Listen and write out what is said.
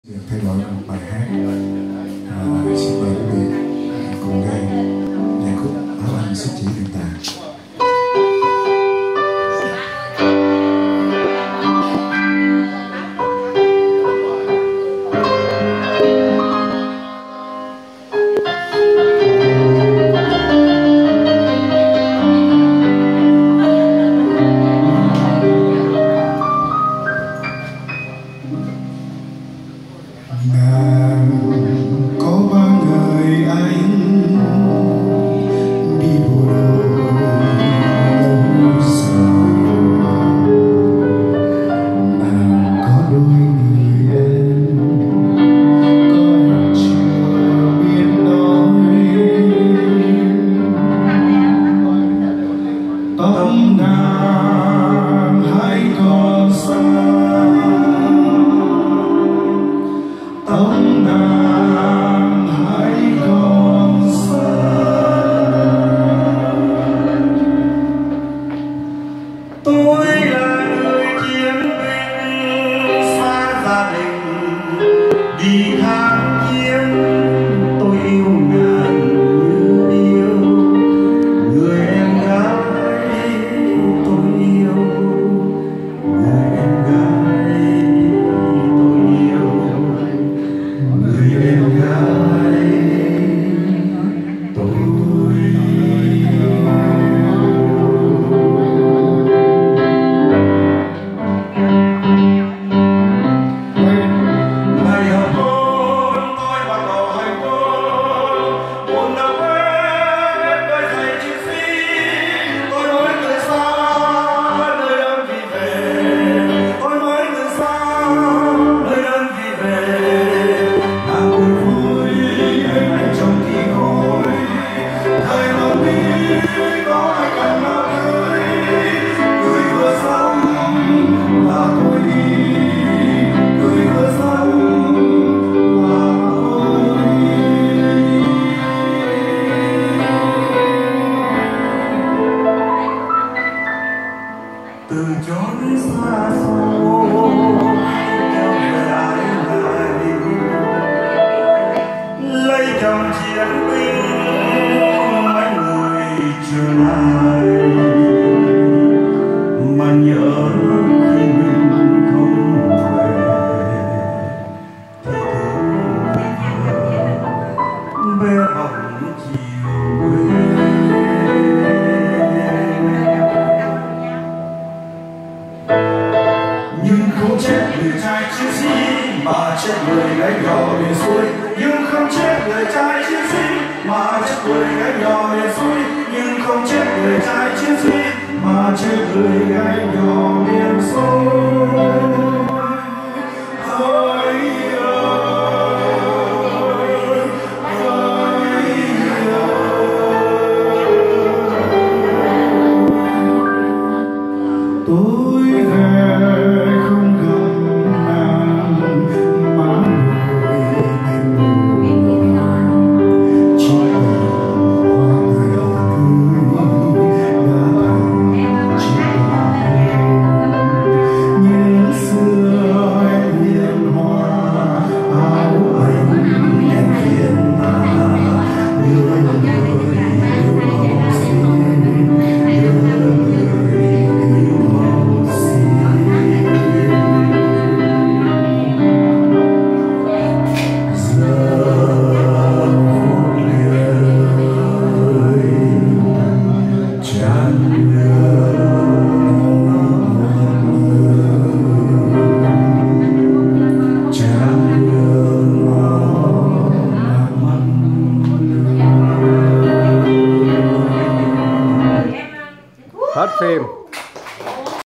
Thay đổi một bài hát. Xin mời quý vị cùng nghe nhạc khúc Áo Anh Sức Chỉ Hiện Tại. Có ba người anh đi bộ lâu dài, nàng có đôi người em có chưa biết nói. Tâm nàng hay còn xa, tâm nàng hãy còn xa. Tôi là người chiến binh xa gia đình đi kháng chiến. Tôi yêu ngàn như yêu người em gái, tôi yêu người em gái, tôi yêu người em gái, tôi ngày hồng hôn tôi bắt đầu hành quân buồn đâu quên đôi giày chiến sĩ. Tôi mới từ xa nơi đơn vị về, tôi mới từ xa nơi đơn vị về. Nàng buồn vui anh trong khi khói thời lòng đi có ai cần nào tươi. Người vừa sống là tôi đi, người vừa sống là tôi. Từ chốn xa xôi kéo về ái lại, lấy chồng chiến binh mấy người trở lại. Mà nhớ khi mình không về thì thương bé bỏng chiều quê. Nhưng không chết người trai chiến sĩ mà chết người gánh nhỏ miền xuôi. Nhưng không chết người trai chiến sĩ mà chết người gánh nhỏ miền xuôi. Nhưng không chết người trai chiến sĩ mà chết người gánh nhỏ miền xuôi. Tôi về không gần nàng má người mềm mùi, chỉ hoa người tươi đã thành chiều hồng. Như xưa em hiền hoa áo anh em phiền ta, như người yêu màu xinh, như người yêu màu xinh. Giờ phút người chẳng Hết phim.